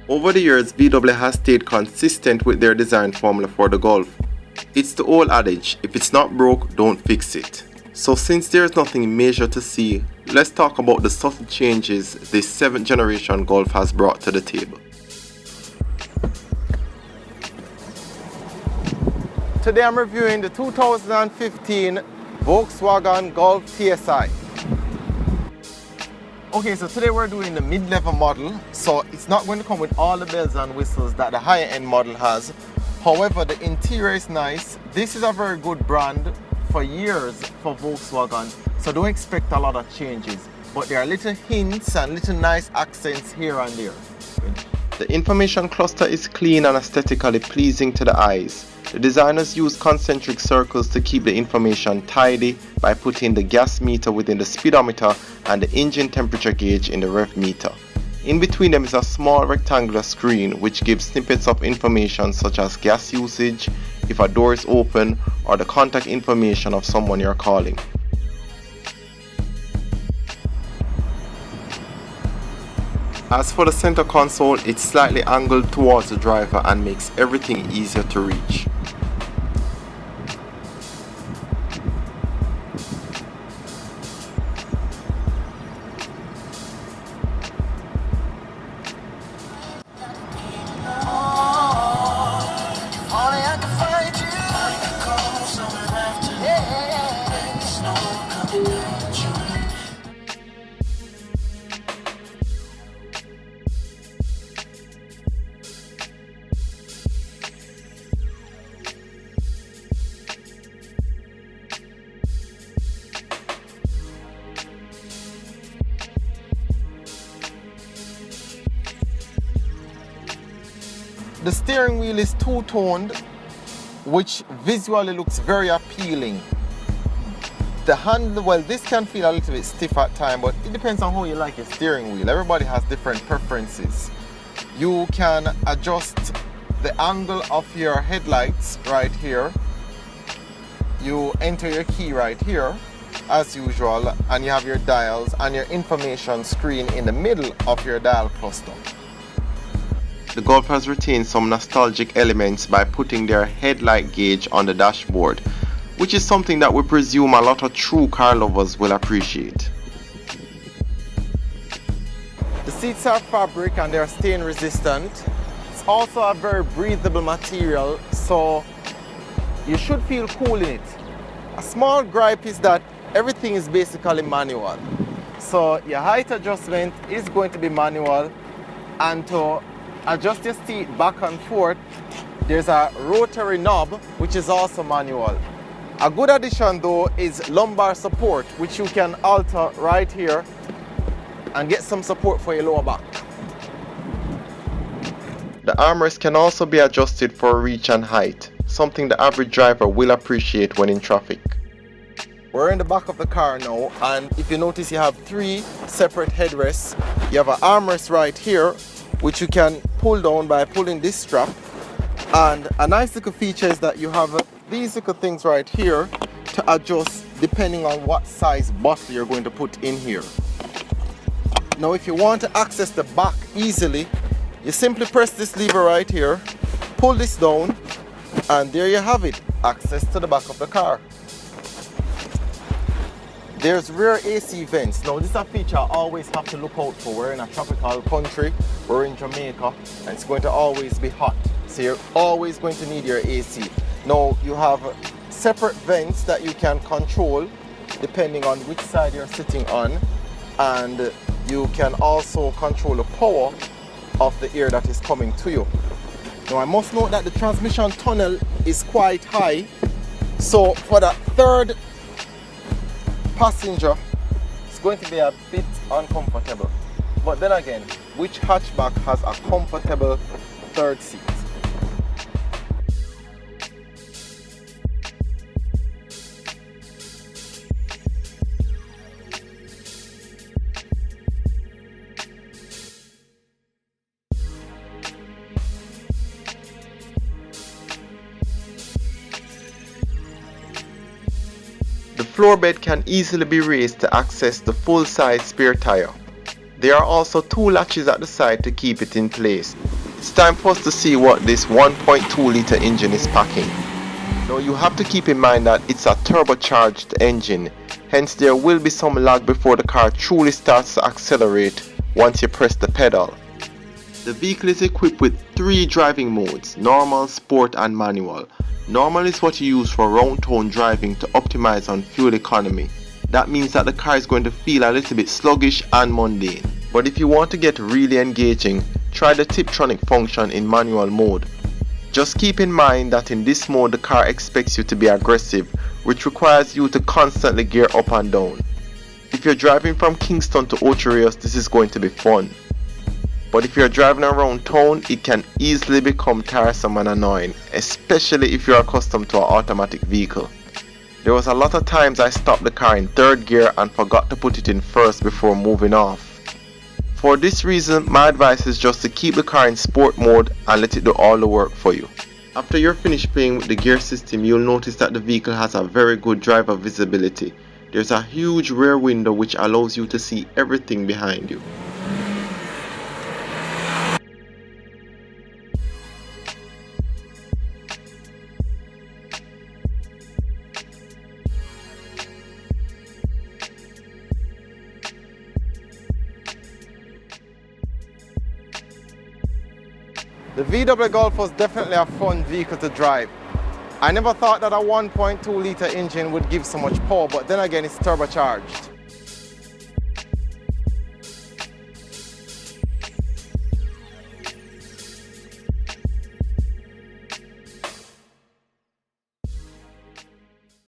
Over the years, VW has stayed consistent with their design formula for the Golf. It's the old adage, if it's not broke, don't fix it. So since there's nothing major to see, let's talk about the subtle changes this 7th generation Golf has brought to the table. Today I'm reviewing the 2015 Volkswagen Golf TSI. Okay, so today we're doing the mid-level model, so it's not going to come with all the bells and whistles that the higher end model has. However, the interior is nice. This is a very good brand for years for Volkswagen, so don't expect a lot of changes. But there are little hints and little nice accents here and there. The information cluster is clean and aesthetically pleasing to the eyes. The designers use concentric circles to keep the information tidy by putting the gas meter within the speedometer and the engine temperature gauge in the rev meter. In between them is a small rectangular screen which gives snippets of information such as gas usage, if a door is open, or the contact information of someone you're calling. As for the center console, it's slightly angled towards the driver and makes everything easier to reach. The steering wheel is two-toned, which visually looks very appealing. The handle, well, this can feel a little bit stiff at times, but it depends on how you like your steering wheel. Everybody has different preferences. You can adjust the angle of your headlights right here. You enter your key right here, as usual, and you have your dials and your information screen in the middle of your dial cluster. The Golf has retained some nostalgic elements by putting their headlight gauge on the dashboard, which is something that we presume a lot of true car lovers will appreciate. The seats are fabric and they are stain resistant. It's also a very breathable material, so you should feel cool in it. A small gripe is that everything is basically manual. So your height adjustment is going to be manual, and to adjust your seat back and forth, there's a rotary knob which is also manual. A good addition though is lumbar support, which you can alter right here and get some support for your lower back. The armrest can also be adjusted for reach and height, something the average driver will appreciate when in traffic. We're in the back of the car now, and if you notice, you have 3 separate headrests. You have an armrest right here, which you can pull down by pulling this strap, and a nice little feature is that you have these little things right here to adjust depending on what size bottle you're going to put in here. Now if you want to access the back easily, you simply press this lever right here, pull this down, and there you have it, access to the back of the car. There's rear AC vents. Now this is a feature I always have to look out for. We're in a tropical country, we're in Jamaica, and it's going to always be hot. So you're always going to need your AC. Now you have separate vents that you can control depending on which side you're sitting on, and you can also control the power of the air that is coming to you. Now I must note that the transmission tunnel is quite high, so for the third passenger, it's going to be a bit uncomfortable. But then again, which hatchback has a comfortable third seat? The floor bed can easily be raised to access the full-size spare tire. There are also two latches at the side to keep it in place. It's time for us to see what this 1.2 litre engine is packing. Now you have to keep in mind that it's a turbocharged engine, hence there will be some lag before the car truly starts to accelerate once you press the pedal. The vehicle is equipped with 3 driving modes: normal, sport and manual. Normal is what you use for round town driving to optimize on fuel economy. That means that the car is going to feel a little bit sluggish and mundane. But if you want to get really engaging, try the Tiptronic function in manual mode. Just keep in mind that in this mode the car expects you to be aggressive, which requires you to constantly gear up and down. If you're driving from Kingston to Ocho Rios, this is going to be fun. But if you're driving around town, it can easily become tiresome and annoying, especially if you're accustomed to an automatic vehicle. There was a lot of times I stopped the car in 3rd gear and forgot to put it in 1st before moving off. For this reason, my advice is just to keep the car in sport mode and let it do all the work for you. After you're finished playing with the gear system, you'll notice that the vehicle has a very good driver visibility. There's a huge rear window which allows you to see everything behind you. The VW Golf was definitely a fun vehicle to drive. I never thought that a 1.2 litre engine would give so much power, but then again it's turbocharged.